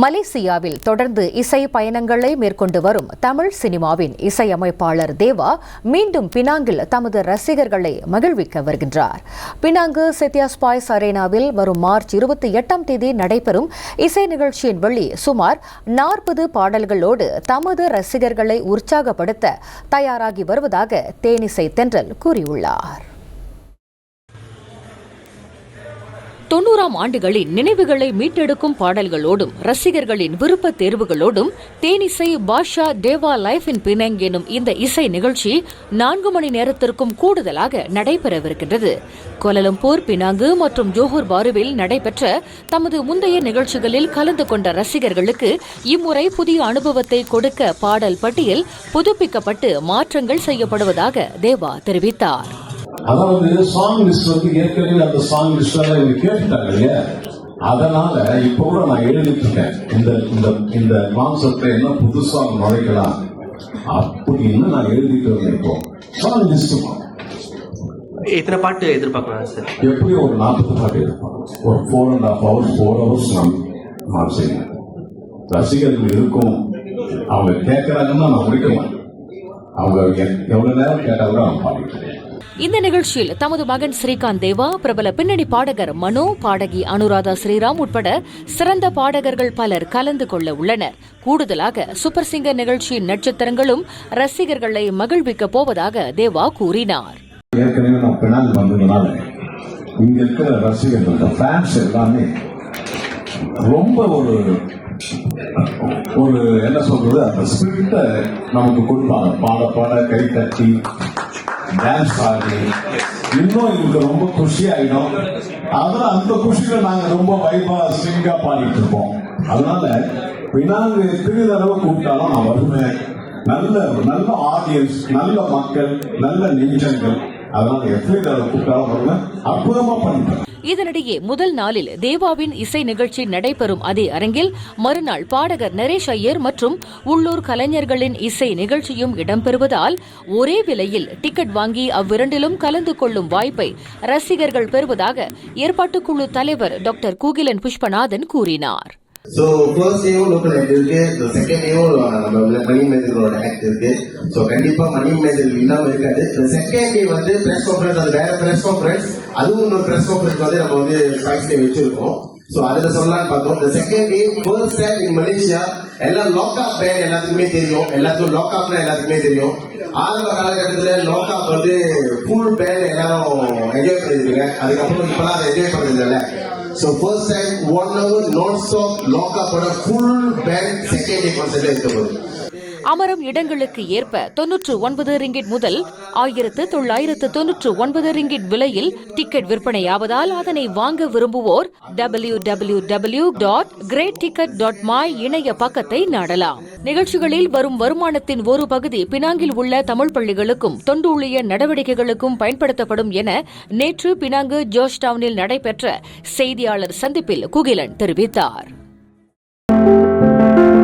மலேசியாவில் தொடர்ந்து இசை பயணங்களை மேற்கொண்டு வரும் தமிழ் சினிமாவின் இசையமைப்பாளர் தேவா மீண்டும் பினாங்கில் தமது ரசிகர்களை மகிழ்விக்க வருகின்றார். பினாங்கு செத்தியா ஸ்பாய்ஸ் அரேனாவில் வரும் மார்ச் 28ஆம் தேதி நடைபெறும் இசை நிகழ்ச்சியின் வழி சுமார் 40 பாடல்களோடு தமது ரசிகர்களை உற்சாகப்படுத்த தயாராகி வருவதாக தேனிசை தென்றல் கூறியுள்ளார். 90ஆம் ஆண்டுகளின் நினைவுகளை மீட்டெடுக்கும் பாடல்களோடும் ரசிகர்களின் விருப்ப தேர்வுகளோடும் தேனிசை பாஷா தேவா லைஃப் இன் பினாங் எனும் இந்த இசை நிகழ்ச்சி 4 மணி நேரத்திற்கும் கூடுதலாக நடைபெறவிருக்கின்றது. கோலாலம்பூர், பினாங்கு மற்றும் ஜோஹர் பாருவில் நடைபெற்ற தமது முந்தைய நிகழ்ச்சிகளில் கலந்து கொண்ட ரசிகர்களுக்கு இம்முறை புதிய அனுபவத்தை கொடுக்க பாடல் பட்டியல் புதுப்பிக்கப்பட்டு மாற்றங்கள் செய்யப்படுவதாக தேவா தெரிவித்தார். அதாவது சாங் லிஸ்ட் ஏற்கனவே அந்த சாங் லிஸ்ட் எல்லாம் கேட்டுட்டாங்க இல்லையா, அதனால இப்ப கூட நான் எழுதிட்டு இருக்கேன். இந்த கான்செப்ட்ல என்ன புது சாங் நுழைக்கலாம் அப்படின்னு நான் எழுதிட்டு இருந்தேன். இப்போ சாங் லிஸ்ட் எத்தனை பாட்டு எதிர்பார்க்கலாம் சார்? எப்படி ஒரு 40 பாட்டு எதிர்பார்க்கலாம். ஒரு 4 hours நான் செய்யணும். ரசிகர்கள் இருக்கும், அவங்க கேட்கறாங்கன்னா நான் முடிக்க மாட்டேன். அவங்க எவ்வளவு நேரம் கேட்டாலும் நான் பாடிக்கிறேன். இந்த நிகழ்ச்சியில் தமது மகன் ஸ்ரீகாந்த் தேவா, பிரபல பின்னணி பாடகர் மனோ, பாடகி அனுராதா ஸ்ரீராம் உட்பட சிறந்த பாடகர்கள் பலர் கலந்து கொள்ள உள்ளனர். கூடுதலாக சூப்பர் சிங்கர் நிகழ்ச்சியின் நட்சத்திரங்களும் ரசிகர்களை மகிழ்விக்கப் போவதாக தேவா கூறினார். ஏற்கனவே நான் பினாங் வந்ததுனால இங்க இருக்கிற ரசிகர்கள் ஃபேன்ஸ் எல்லாமே ரொம்ப ஒரு என்ன சொல்றது, அந்த ஸ்பிரிட்டை நமக்கு கொடுப்பாங்க. பாட பாட கை தட்டி டான்ஸ் ஆடி இன்னும் இவங்க ரொம்ப குஷி ஆயிடும். அதனால அந்த குஷியில நாங்க ரொம்ப வைபா ஸ்ட்ரிங்கா பாடிட்டு இருப்போம். அதனால பினாங்கு எத்தனை தடவை கூப்பிட்டாலும் நான் வருவேன். நல்ல ஆடியன்ஸ், நல்ல மக்கள், நல்ல நெஞ்சங்கள். அதனால எத்தனை தடவை கூப்பிட்டாலும் வருவேன். அற்புதமா பண்ணிட்டேன். இதனிடையே முதல் நாளில் தேவாவின் இசை நிகழ்ச்சி நடைபெறும் அதே அரங்கில் மறுநாள் பாடகர் நரேஷ் ஐயர் மற்றும் உள்ளூர் கலைஞர்களின் இசை நிகழ்ச்சியும் இடம்பெறுவதால் ஒரே விலையில் டிக்கெட் வாங்கி அவ்விரண்டிலும் கலந்து கொள்ளும் வாய்ப்பை ரசிகர்கள் பெறுவதாக ஏற்பாட்டுக்குழு தலைவர் டாக்டர் கூகிலன் புஷ்பநாதன் கூறினார். So first day local act இருக்கு, second day நம்ம மணி மேஜரோட ஆக்ட் இருக்கு. சோ கண்டிப்பா மணி மேஜர் இல்லாம இருக்காது. செகண்ட் டே வந்து பிரஸ் கான்ஃபரன்ஸ், அது வேற பிரஸ் கான்ஃபரன்ஸ், அதுவும் ஒரு பிரஸ் கான்ஃபரன்ஸ் வந்து நம்ம வந்து ஸ்பைஸ் டே வச்சிருக்கோம். சோ அதுல சொல்லலாம்னு பார்த்தோம். Second day first time in Malaysia எல்லாம் லாக்அப் பேன் எல்லாத்துக்குமே தெரியும். எல்லாத்துக்கும் லாக்அப்னா எல்லாத்துக்குமே தெரியும். ஆரம்ப காலகட்டத்துல லாக்அப் வந்து ஃபுல் பேன் எல்லாரும் என்ஜாய் பண்ணிருக்கீங்க. அதுக்கப்புறம் இப்பெல்லாம் அதை என்ஜாய் பண்றது இல்ல. So first time 1 hour non-stop lock-up on a full band second day concert எடுத்தபோது அமரும் இடங்களுக்கு ஏற்ப 99 ரிங்கிட் முதல் 1999 ரிங்கிட் விலையில் டிக்கெட் விற்பனையாவதால் அதனை வாங்க விரும்புவோர் www.greatticket.my இணைய பக்கத்தை நாடலாம். நிகழ்ச்சிகளில் வரும் வருமானத்தின் ஒரு பகுதி பினாங்கில் உள்ள தமிழ் பள்ளிகளுக்கும் தொண்டூழிய நடவடிக்கைகளுக்கும் பயன்படுத்தப்படும் என நேற்று பினாங்கு ஜோர்ஜ் டவுனில் நடைபெற்ற செய்தியாளர் சந்திப்பில் குகிலன் தெரிவித்தார்.